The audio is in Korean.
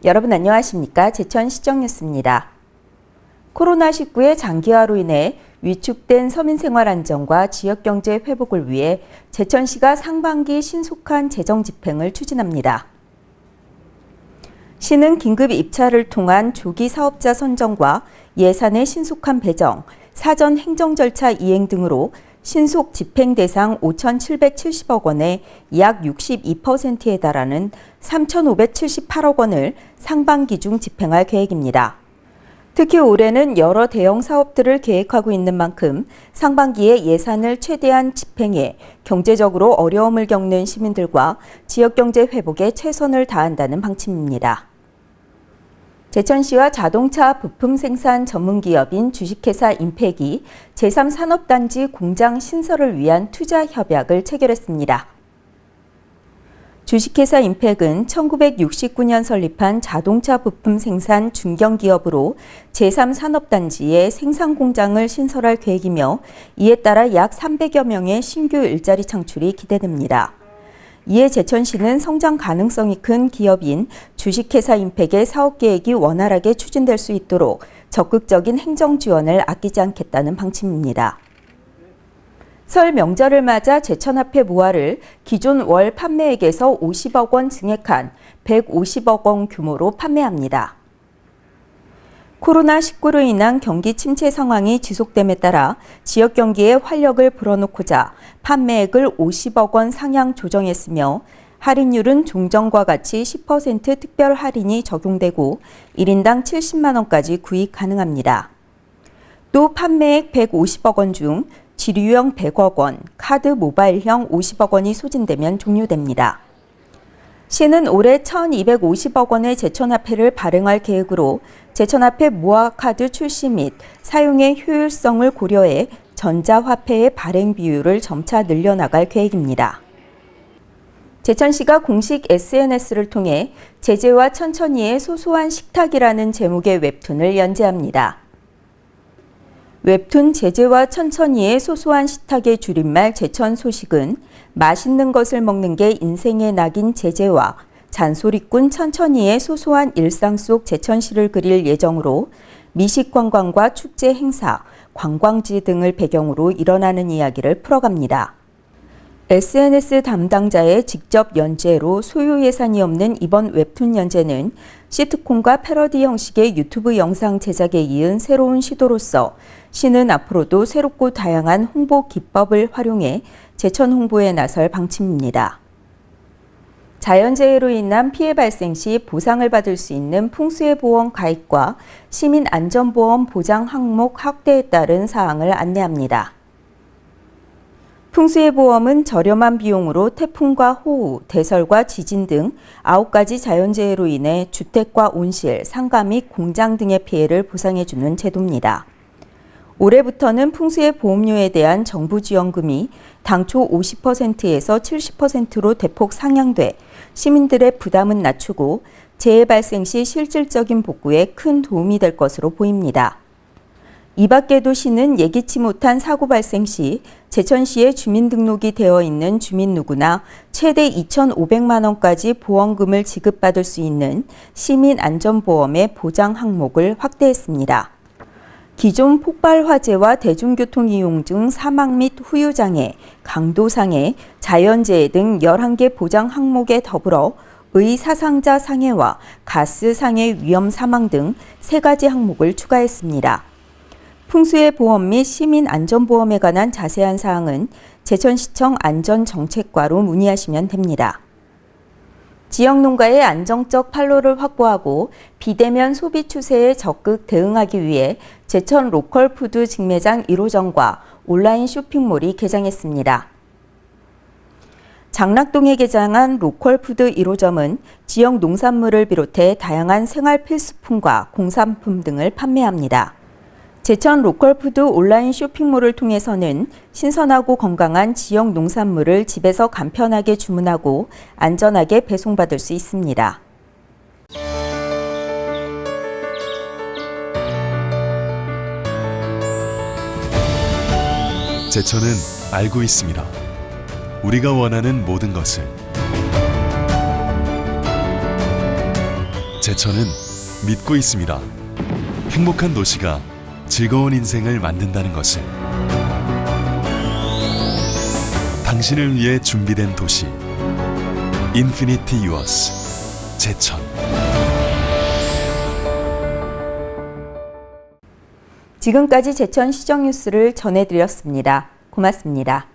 여러분 안녕하십니까? 제천 시정뉴스입니다. 코로나19의 장기화로 인해 위축된 서민생활 안정과 지역경제 회복을 위해 제천시가 상반기 신속한 재정 집행을 추진합니다. 시는 긴급 입찰을 통한 조기 사업자 선정과 예산의 신속한 배정, 사전 행정 절차 이행 등으로 신속 집행 대상 5,770억 원의 약 62%에 달하는 3,578억 원을 상반기 중 집행할 계획입니다. 특히 올해는 여러 대형 사업들을 계획하고 있는 만큼 상반기에 예산을 최대한 집행해 경제적으로 어려움을 겪는 시민들과 지역경제 회복에 최선을 다한다는 방침입니다. 제천시와 자동차 부품 생산 전문기업인 주식회사 임팩이 제3산업단지 공장 신설을 위한 투자 협약을 체결했습니다. 주식회사 임팩은 1969년 설립한 자동차 부품 생산 중견기업으로 제3산업단지에 생산공장을 신설할 계획이며 이에 따라 약 300여 명의 신규 일자리 창출이 기대됩니다. 이에 제천시는 성장 가능성이 큰 기업인 주식회사 임팩의 사업계획이 원활하게 추진될 수 있도록 적극적인 행정 지원을 아끼지 않겠다는 방침입니다. 설 명절을 맞아 제천 화폐 모화를 기존 월 판매액에서 50억 원 증액한 150억 원 규모로 판매합니다. 코로나19로 인한 경기 침체 상황이 지속됨에 따라 지역 경기에 활력을 불어넣고자 판매액을 50억 원 상향 조정했으며 할인율은 종전과 같이 10% 특별 할인이 적용되고 1인당 70만 원까지 구입 가능합니다. 또 판매액 150억 원 중 지류형 100억 원, 카드 모바일형 50억 원이 소진되면 종료됩니다. 시는 올해 1,250억 원의 제천화폐를 발행할 계획으로 제천화폐 무화카드 출시 및 사용의 효율성을 고려해 전자화폐의 발행 비율을 점차 늘려나갈 계획입니다. 제천시가 공식 SNS를 통해 제재와 천천히의 소소한 식탁이라는 제목의 웹툰을 연재합니다. 웹툰 제재와 천천히의 소소한 식탁의 줄임말 제천소식은 맛있는 것을 먹는 게 인생의 낙인 제재와 잔소리꾼 천천히의 소소한 일상 속 제천시를 그릴 예정으로 미식관광과 축제 행사, 관광지 등을 배경으로 일어나는 이야기를 풀어갑니다. SNS 담당자의 직접 연재로 소요 예산이 없는 이번 웹툰 연재는 시트콤과 패러디 형식의 유튜브 영상 제작에 이은 새로운 시도로서 시는 앞으로도 새롭고 다양한 홍보 기법을 활용해 제천 홍보에 나설 방침입니다. 자연재해로 인한 피해 발생 시 보상을 받을 수 있는 풍수해보험 가입과 시민안전보험 보장 항목 확대에 따른 사항을 안내합니다. 풍수해보험은 저렴한 비용으로 태풍과 호우, 대설과 지진 등 9가지 자연재해로 인해 주택과 온실, 상가 및 공장 등의 피해를 보상해주는 제도입니다. 올해부터는 풍수해 보험료에 대한 정부 지원금이 당초 50%에서 70%로 대폭 상향돼 시민들의 부담은 낮추고 재해 발생 시 실질적인 복구에 큰 도움이 될 것으로 보입니다. 이 밖에도 시는 예기치 못한 사고 발생 시 제천시에 주민등록이 되어 있는 주민 누구나 최대 2,500만 원까지 보험금을 지급받을 수 있는 시민안전보험의 보장 항목을 확대했습니다. 기존 폭발 화재와 대중교통 이용 중 사망 및 후유장애, 강도상해, 자연재해 등 11개 보장 항목에 더불어 의사상자 상해와 가스 상해 위험 사망 등 3가지 항목을 추가했습니다. 풍수해 보험 및 시민안전보험에 관한 자세한 사항은 제천시청 안전정책과로 문의하시면 됩니다. 지역 농가의 안정적 판로를 확보하고 비대면 소비 추세에 적극 대응하기 위해 제천 로컬푸드 직매장 1호점과 온라인 쇼핑몰이 개장했습니다. 장락동에 개장한 로컬푸드 1호점은 지역 농산물을 비롯해 다양한 생활 필수품과 공산품 등을 판매합니다. 제천 로컬푸드 온라인 쇼핑몰을 통해서는 신선하고 건강한 지역 농산물을 집에서 간편하게 주문하고 안전하게 배송받을 수 있습니다. 제천은 알고 있습니다. 우리가 원하는 모든 것을. 제천은 믿고 있습니다. 행복한 도시가 즐거운 인생을 만든다는 것을. 당신을 위해 준비된 도시 인피니티 유어스 제천. 지금까지 제천 시정 뉴스를 전해드렸습니다. 고맙습니다.